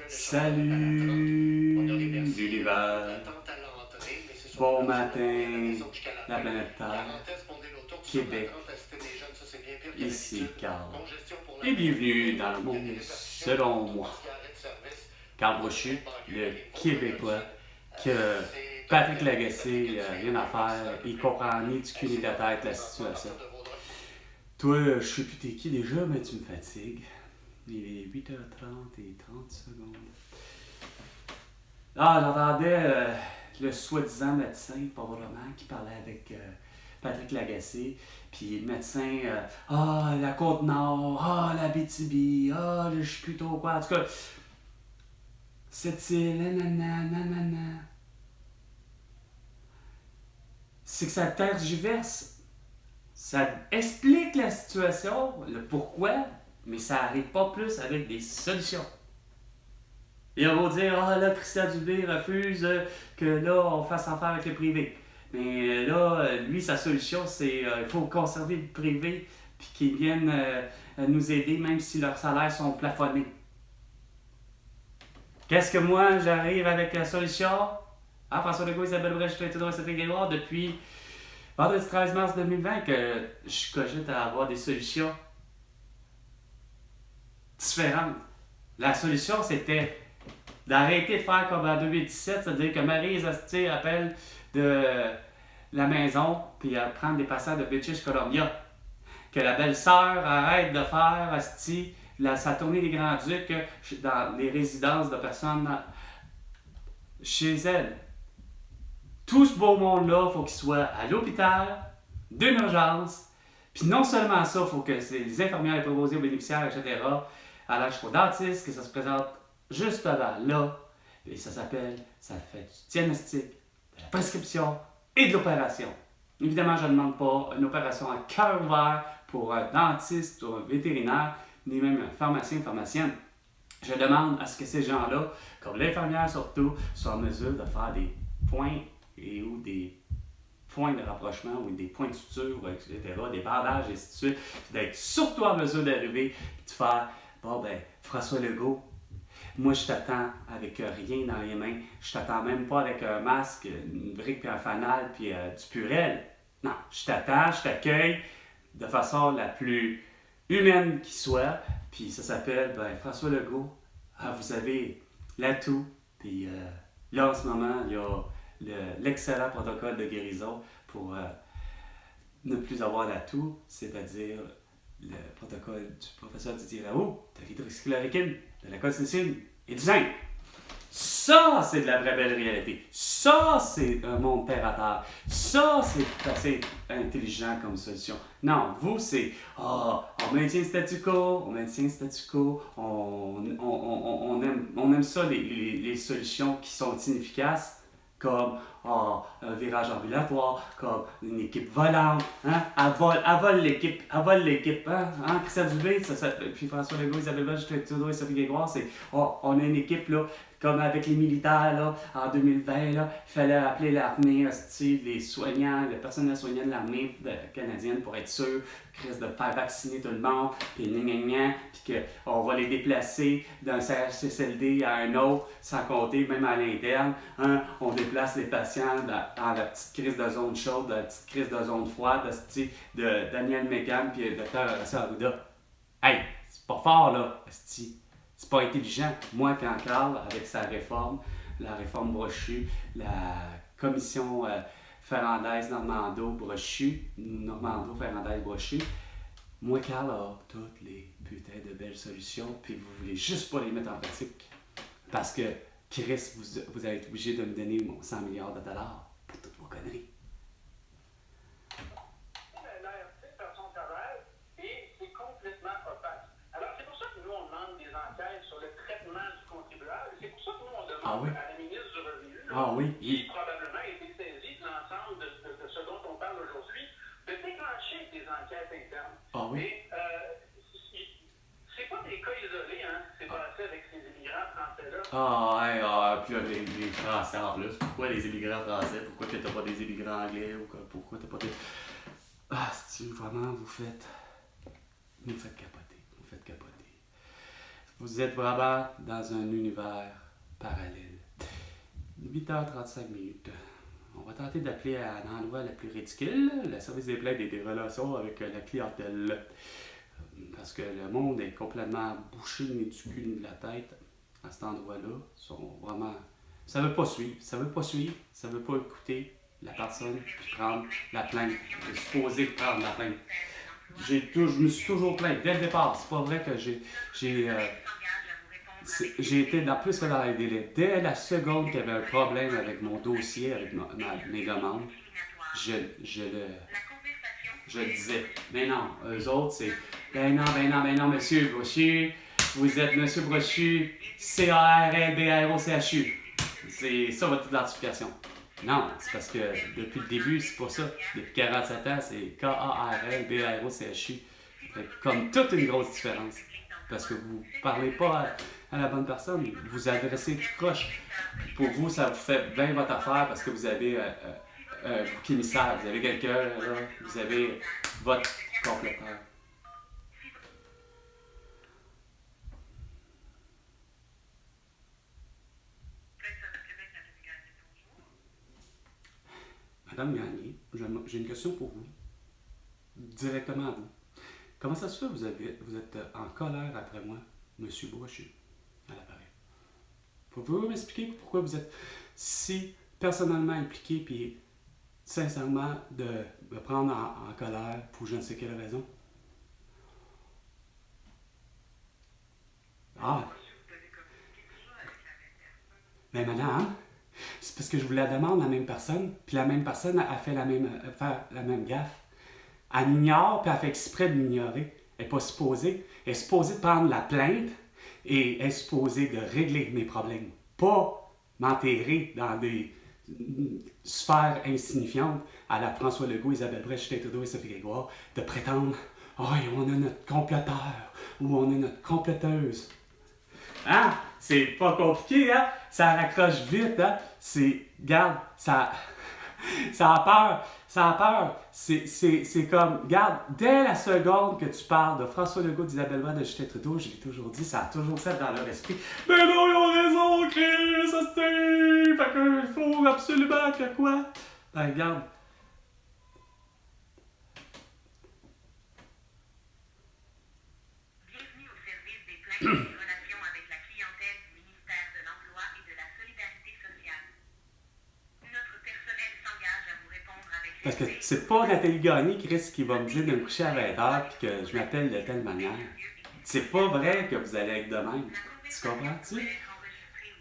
Salut l'univers, bon matin la planète Terre, Québec, ici Carl, et bienvenue dans le monde selon moi. Carl Brochu, le Québécois, que Patrick Lagacé, rien à faire, il comprend ni du cul ni de la tête la situation. Toi, je sais plus t'es qui déjà, mais tu me fatigues. Il est 8h30 et 30 secondes. Ah, j'entendais le soi-disant médecin, probablement, qui parlait avec Patrick Lagacé. Puis le médecin, la Côte-Nord, l'Abitibi, je sais plus trop quoi. En tout cas, cette île, nanana. C'est que ça tergiverse. Ça explique la situation, le pourquoi, mais ça n'arrive pas plus avec des solutions. Et on va dire, là, Christian Dubé refuse que là, on fasse affaire avec le privé. Mais là, lui, sa solution, c'est il faut conserver le privé puis qu'ils viennent nous aider, même si leurs salaires sont plafonnés. Qu'est-ce que moi, j'arrive avec la solution? François Legault, Isabelle Brèche, Trudeau et Sophie Grégoire, depuis vendredi 13 mars 2020, que je cogite à avoir des solutions différentes. La solution, c'était d'arrêter de faire comme en 2017, c'est-à-dire que Maryse Astier appelle de la maison puis elle prend des patients de British Columbia. Que la belle-sœur arrête de faire Asti, sa tournée des Grands-Ducs dans les résidences de personnes chez elle. Tout ce beau monde-là, il faut qu'il soit à l'hôpital, d'une urgence, puis non seulement ça, il faut que les infirmières, les préposés aux bénéficiaires, etc., à l'âge au dentiste, que ça se présente juste là, et ça fait du diagnostic, de la prescription et de l'opération. Évidemment, je ne demande pas une opération à cœur ouvert pour un dentiste ou un vétérinaire, ni même un pharmacien, pharmacienne. Je demande à ce que ces gens-là, comme l'infirmière surtout, soient en mesure de faire des points ou des points de rapprochement ou des points de suture, etc., des bandages, et ainsi de suite, d'être surtout en mesure d'arriver et de faire François Legault, moi je t'attends avec rien dans les mains, je t'attends même pas avec un masque, une brique puis un fanal puis du purel. Non, je t'attends, je t'accueille de façon la plus humaine qui soit, puis ça s'appelle François Legault. Vous avez l'atout, puis là en ce moment, il y a l'excellent protocole de guérison pour ne plus avoir l'atout, c'est-à-dire le protocole du professeur Didier Raoult, de l'hydroxychloroquine, de la colchicine et du zinc. Ça, c'est de la vraie belle réalité. Ça, c'est un monde terre à terre. Ça, c'est assez intelligent comme solution. Non, vous, c'est on maintient le statu quo, on aime ça, les solutions qui sont inefficaces, comme un virage ambulatoire, comme une équipe volante, elle vole l'équipe, Christian Dubé, puis François Legault, Isabelle Brèche, Trudeau et Sophie Grégoire, c'est on a une équipe là, comme avec les militaires là, en 2020, là, il fallait appeler l'armée, les soignants, le personnel soignant de l'armée canadienne pour être sûr de faire vacciner tout le monde, puis puis qu'on va les déplacer d'un CHSLD à un autre, sans compter même à l'interne. On déplace les patients dans la petite crise de zone chaude, la petite crise de zone froide, de Daniel Mécan puis de Dr. Horacio Arruda. Hey, c'est pas fort là, c'est pas intelligent. Moi, quand Carl, avec sa réforme, la réforme Brochu, la commission Normando-Brochu, moi, Carl, a toutes les putains de belles solutions, puis vous voulez juste pas les mettre en pratique. Parce que, Chris, vous allez être obligé de me donner 100 milliards de dollars pour toutes vos conneries. Ah oui? À la ministre du Revenu, qui probablement a été saisie de l'ensemble de ce dont on parle aujourd'hui, de déclencher des enquêtes internes. Ah oui? Et c'est pas des cas isolés, c'est passé avec ces immigrants français-là. Puis là, les Français en plus. Pourquoi les immigrants français? Pourquoi que t'as pas des immigrants anglais? Ou pourquoi t'as pas des... vraiment, vous faites capoter. Vous êtes vraiment dans un univers parallèle. 8h35 minutes. On va tenter d'appeler à un endroit le plus ridicule, le service des plaintes et des relations avec la clientèle. Parce que le monde est complètement bouché ni du cul ni de la tête à cet endroit-là. Ils sont vraiment... Ça veut pas suivre, ça veut pas écouter la personne puis prendre la plainte, supposer prendre la plainte. Je me suis toujours plaint dès le départ. C'est pas vrai que j'ai été dans plus que dans les délais. Dès la seconde qu'il y avait un problème avec mon dossier, avec mes demandes, je le disais. Mais non, eux autres, c'est ben non, monsieur Brochu, vous êtes monsieur Brochu, C-A-R-L-B-R-O-C-H-U. C'est ça votre identification. Non, c'est parce que depuis le début, c'est pas ça. Depuis 47 ans, c'est K-A-R-L-B-R-O-C-H-U. Comme toute une grosse différence. Parce que vous parlez pas à la bonne personne, vous adressez tout croche. Pour vous, ça vous fait bien votre affaire parce que vous avez un bouc émissaire, vous avez quelqu'un, là, vous avez votre compléteur. Madame Gagné, j'ai une question pour vous, directement à vous. Comment ça se fait que vous êtes en colère après moi, monsieur Brochu, à l'appareil? Pouvez-vous m'expliquer pourquoi vous êtes si personnellement impliqué puis sincèrement de me prendre en colère pour je ne sais quelle raison? Ah! Mais madame, c'est parce que je vous la demande la même personne, puis la même personne a fait la même gaffe. Elle m'ignore, puis elle fait exprès de m'ignorer. Elle n'est pas supposée. Elle est supposée de prendre la plainte et elle est supposée de régler mes problèmes. Pas m'enterrer dans des sphères insignifiantes à la François Legault, Isabelle Brèche, Justin Trudeau et Sophie Grégoire, de prétendre « Oh, on a notre comploteur » ou « On a notre comploteuse ». Hein? C'est pas compliqué, hein? Ça raccroche vite, hein? Garde, ça a peur. C'est comme, garde, dès la seconde que tu parles de François Legault, d'Isabelle Brèche, de Justin Trudeau, je l'ai toujours dit, ça a toujours fait dans leur esprit. Mais non, ils ont raison, Chris, ça c'était. Fait qu'il faut absolument que quoi? Ben, regarde. Bienvenue au service des plaintes et des relations avec la clientèle du ministère de l'Emploi et de la Solidarité sociale. Notre personnel s'engage à vous répondre avec... Parce que c'est pas Nathalie Gagné, Chris, qui va me dire de me coucher à 20h puis que je m'appelle de telle manière. C'est pas vrai que vous allez être de même. Tu comprends-tu?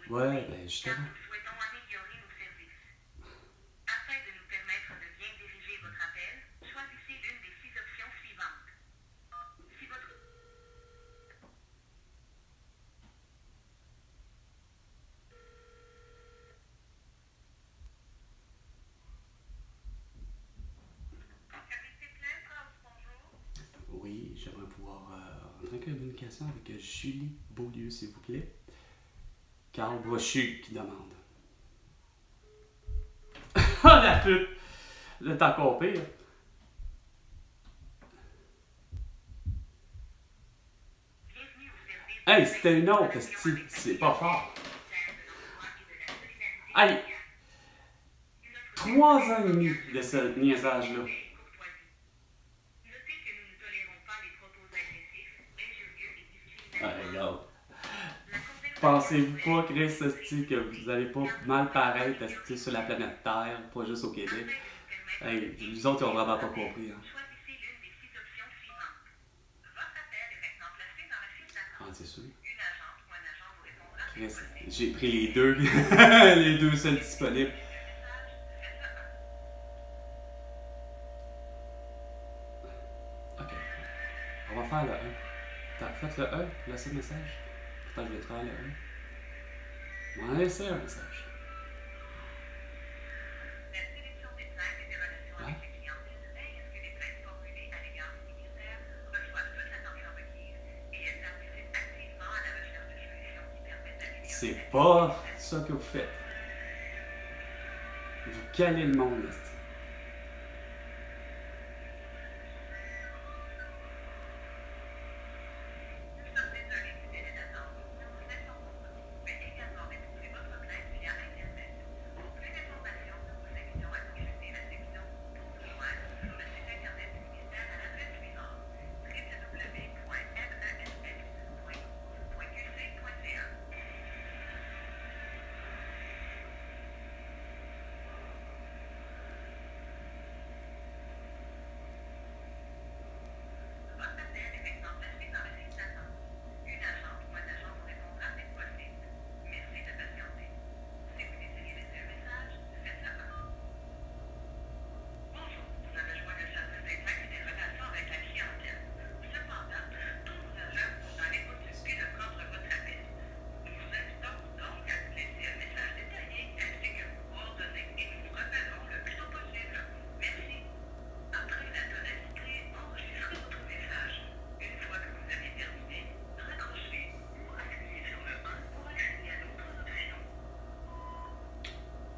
Ouais, ben justement. Nous souhaitons améliorer nos services. Afin de nous permettre de bien diriger votre appel, choisissez l'une des 6 options suivantes. Si votre... Service des plaintes, bonjour. Oui, j'aimerais pouvoir rentrer en communication avec Julie Beaulieu, s'il vous plaît. Carl Brochu qui demande. Ah, la pute! Vous êtes encore pire. Hey, c'était une autre, c'est pas fort. Hey! 3 ans et demi de ce niaisage-là. Ah, regarde. Pensez-vous pas, Chris, que vous allez pas mal paraître sur la planète Terre, pas juste au Québec? Hey, les autres, ils ont vraiment pas compris. Hein. Ah, c'est sûr. Chris, j'ai pris les deux, les deux seuls disponibles. Ok. On va faire le 1. T'as fait le 1, laissez le message. Pourtant, je vais faire le 1. On va en laisser un message. Ouais. C'est pas ça que vous faites. Vous calez le monde, là.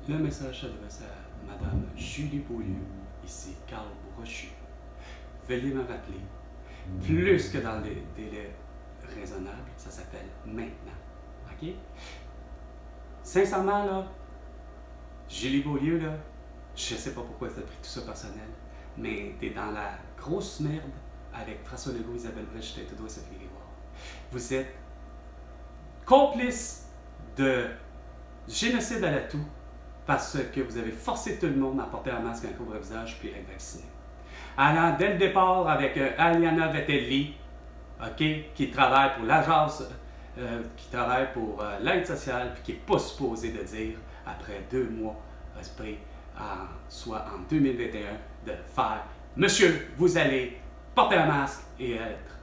Le message s'adresse à Madame Julie Beaulieu, ici Carl Brochu. Veuillez me rappeler, plus que dans les délais raisonnables, ça s'appelle maintenant. OK? Sincèrement, là, Julie Beaulieu, là, je sais pas pourquoi tu as pris tout ça personnel, mais t'es dans la grosse merde avec François Legault, Isabelle Brèche, Justin Trudeau et Sophie Grégoire. Vous êtes complices de génocide à la toux parce que vous avez forcé tout le monde à porter un masque, un couvre-visage puis être vacciné. Allant dès le départ avec Aliana Vettelli, OK, qui travaille pour l'agence, qui travaille pour l'aide sociale, puis qui n'est pas supposé de dire, après 2 mois, soit en 2021, de faire « Monsieur, vous allez porter un masque et être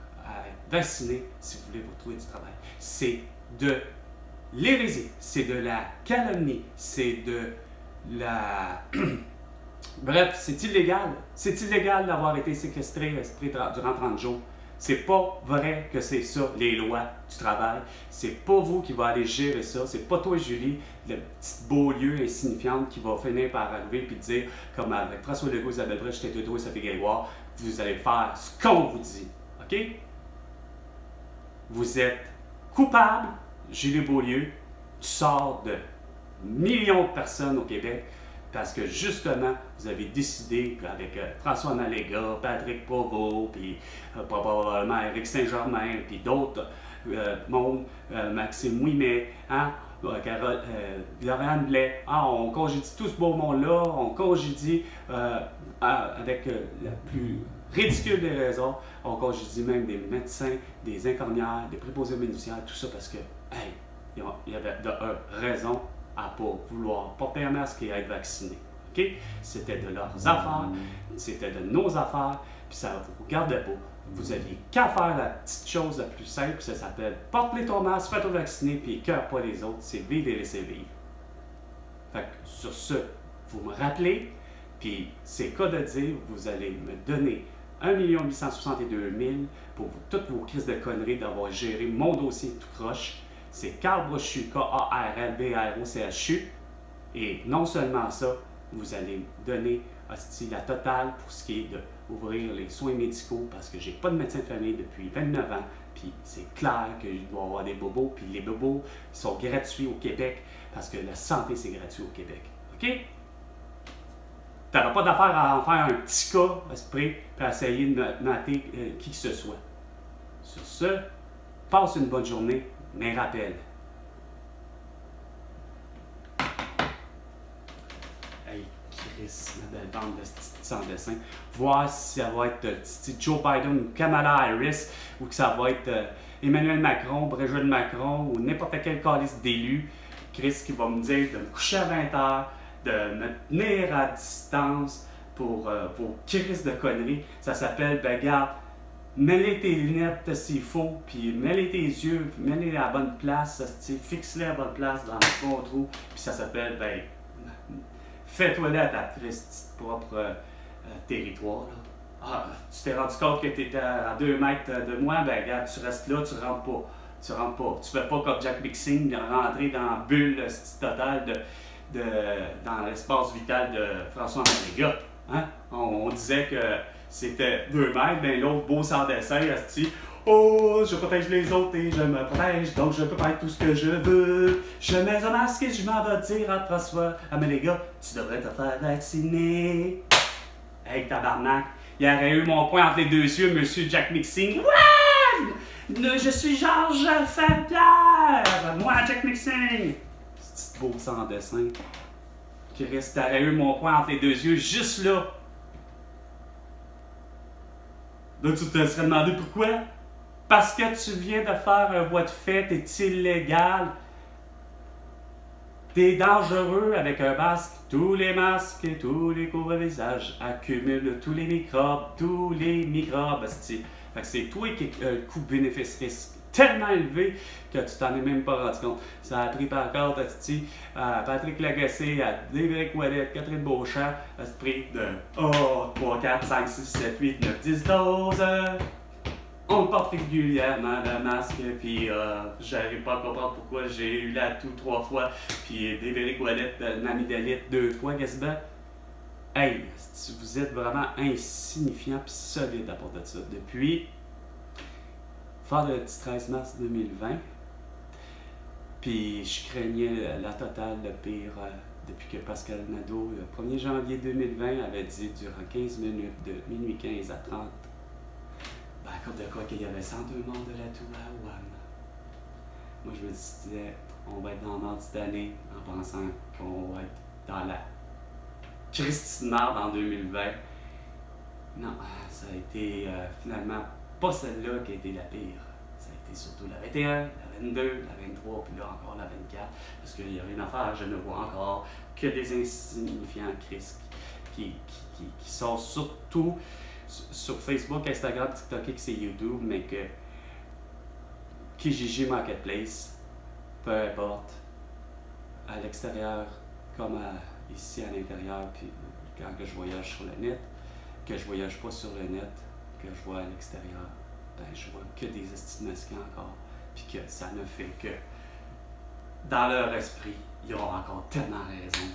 vacciné si vous voulez vous trouver du travail. » C'est de l'hérésie, c'est de la calomnie, c'est de la... Bref, c'est illégal. C'est illégal d'avoir été séquestré durant 30 jours. C'est pas vrai que c'est ça, les lois du travail. C'est pas vous qui va aller gérer ça. C'est pas toi, Julie, la petite Beaulieu insignifiante qui va finir par arriver et dire, comme avec François Legault, Isabelle Brèche, Justin Trudeau et Sophie Grégoire, vous allez faire ce qu'on vous dit. OK? Vous êtes coupable, Julie Beaulieu, tu sors de millions de personnes au Québec parce que justement, vous avez décidé avec François Maléga, Patrick Provost, puis probablement Éric Saint-Germain, puis d'autres mondes, Maxime Ouimet, hein, Laurent Blais, hein, on congédie tout ce beau monde-là, on congédie avec la plus ridicule des raisons, on congédie même des médecins, des infirmières, des préposés bénéficiaires, tout ça parce que, hey, il y avait raison à ne pas vouloir porter un masque et être vacciné. Okay? C'était de leurs affaires, c'était de nos affaires, puis ça ne vous regardait pas. Vous aviez qu'à faire la petite chose la plus simple, ça s'appelle porte-les ton masque, fais-toi vacciner, puis écœure pas les autres, c'est vivre et laisser vivre. Fait que sur ce, vous me rappelez, puis c'est cas de dire, vous allez me donner 1 862 000 pour toutes vos crises de conneries d'avoir géré mon dossier tout croche. C'est Carl Brochu, Karlbrochu. Et non seulement ça, vous allez me donner la totale pour ce qui est d'ouvrir les soins médicaux parce que j'ai pas de médecin de famille depuis 29 ans. Puis c'est clair que je dois avoir des bobos. Puis les bobos sont gratuits au Québec parce que la santé, c'est gratuit au Québec. OK? Tu n'auras pas d'affaire à en faire un petit cas, esprit, puis à essayer de mater qui que ce soit. Sur ce, passe une bonne journée. Mais rappelle. Hey, Chris, ma belle bande de sans dessin. Voir si ça va être Joe Biden ou Kamala Harris, ou que ça va être Emmanuel Macron, Brigitte Macron, ou n'importe quel calice d'élu. Chris qui va me dire de me coucher à 20h, de me tenir à distance pour vos crises de conneries. Ça s'appelle, ben garde, mets-les tes lunettes s'il faut, puis mets-les tes yeux, mets-les à la bonne place, fixe-les à la bonne place dans le bon trou, puis ça s'appelle, ben, fais-toi là à ta propre territoire. Là. Ah, tu t'es rendu compte que tu étais à 2 mètres de moi, ben regarde, tu restes là, tu rentres pas. Tu rentres pas. Tu fais pas comme Jack Mixing, de rentrer dans la bulle totale dans l'espace vital de François Maléga. Hein? On disait que c'était 2 mètres, ben l'autre beau sans dessin, asti. Oh, je protège les autres et je me protège, donc je peux faire tout ce que je veux. Je mets un masque et je m'en vais dire à François, Maléga, tu devrais te faire vacciner. Hey, tabarnak, il aurait eu mon point entre les 2 yeux, monsieur Jack Mixing. Ouais! Je suis Georges Saint-Pierre! Moi, Jack Mixing! C'est beau sans dessin. Chris, t'aurais eu mon point entre les 2 yeux, juste là. Là, tu te serais demandé pourquoi? Parce que tu viens de faire un voie de fait, t'es illégal. T'es dangereux avec un masque. Tous les masques et tous les couvre-visages accumulent tous les microbes, asti. Fait que c'est toi qui as un coût bénéfice-risque tellement élevé que tu t'en es même pas rendu compte. Ça a pris par contre à Patrick Lagacé, à Déverick Ouellet, Catherine Beauchamp, à ce prix de 3, 4, 5, 6, 7, 8, 9, 10, 12. On porte régulièrement le masque, puis j'arrive pas à comprendre pourquoi j'ai eu la toux 3 fois, puis des véricolettes, namidalite 2 fois, qu'est-ce que hey, vous êtes vraiment insignifiant puis solide à part de ça. Depuis fin le petit 13 mars 2020, puis je craignais la totale, le pire, depuis que Pascal Nadeau, le 1er janvier 2020, avait dit durant 15 minutes, de minuit 15 à 30, ben, à cause de quoi qu'il y avait 102 morts de la toux à Wuhan. Moi, je me disais, on va être dans le nord cette année en pensant qu'on va être dans la Christine Marde en 2020. Non, ça a été finalement pas celle-là qui a été la pire. Ça a été surtout la 21, la 22, la 23, puis là encore la 24. Parce qu'il y avait une affaire, je ne vois encore que des insignifiants Chris qui sont surtout sur Facebook, Instagram, TikTok et YouTube, mais que Kijiji Marketplace, peu importe, à l'extérieur comme ici à l'intérieur, puis quand que je voyage sur le net, que je voyage pas sur le net, que je vois à l'extérieur, ben je vois que des estimations encore, puis que ça ne fait que, dans leur esprit, ils ont encore tellement raison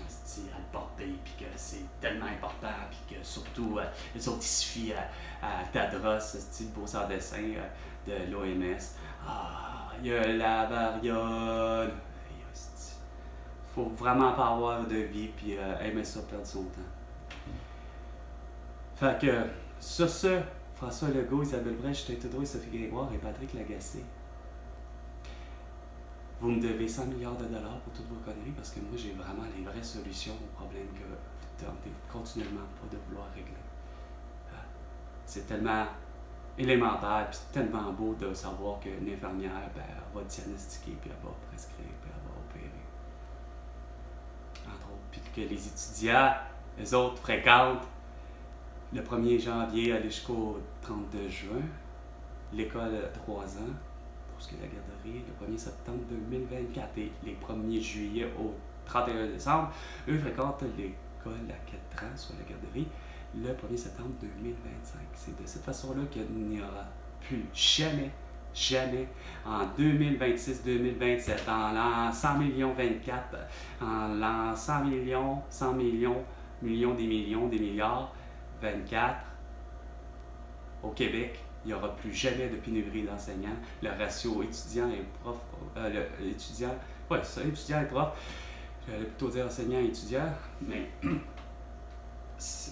à le porter, puis que c'est tellement important, puis que surtout, les autres, ils se fient à Tadros, le beau sans dessin de l'OMS. Ah, il y a la variole. Faut vraiment pas avoir de vie, puis aimer ça perdre son temps. Fait que, sur ce, François Legault, Isabelle Brèche, Justin Trudeau, Sophie Grégoire et Patrick Lagacé. Vous me devez 100 milliards de dollars pour toutes vos conneries parce que moi, j'ai vraiment les vraies solutions aux problèmes que vous tentez continuellement pas de vouloir régler. C'est tellement élémentaire puis tellement beau de savoir qu'une infirmière, ben, elle va diagnostiquer puis elle va prescrire puis elle va opérer. Entre autres. Puis que les étudiants, les autres fréquentent le 1er janvier aller jusqu'au 32 juin, l'école à 3 ans, pour ce qui est de la garderie, le 1er septembre 2024 et les 1er juillet au 31 décembre, eux fréquentent l'école à 4 ans sur la garderie le 1er septembre 2025. C'est de cette façon-là qu'il n'y aura plus jamais en 2026-2027, en l'an 100 millions 24, en l'an 100 millions, des milliards 24, au Québec, il n'y aura plus jamais de pénurie d'enseignants. Le ratio étudiant et prof, étudiant et prof, j'allais plutôt dire enseignant et étudiant, mais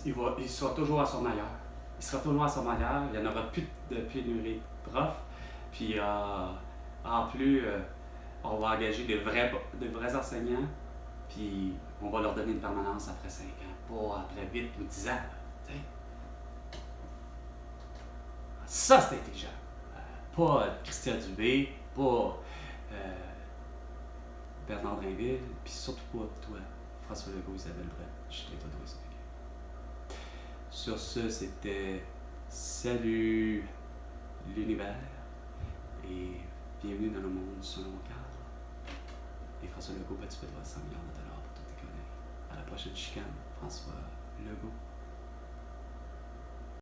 il sera toujours à son meilleur. Il sera toujours à son meilleur, il n'y en aura plus de pénurie de profs, puis en plus, on va engager de vrais enseignants, puis on va leur donner une permanence après 5 ans, pas après 8 ou 10 ans. T'sais. Ça, c'est intelligent. Pas Christian Dubé, pas Bernard Drinville, puis surtout pas toi, François Legault, Isabelle Brèche, Justin Trudeau et Sophie Grégoire. Sur ce, c'était Salut l'univers et bienvenue dans le monde selon mon cadre. Et François Legault, tu peux te voir 100 milliards de dollars pour toutes tes conneries. À la prochaine chicane, François Legault.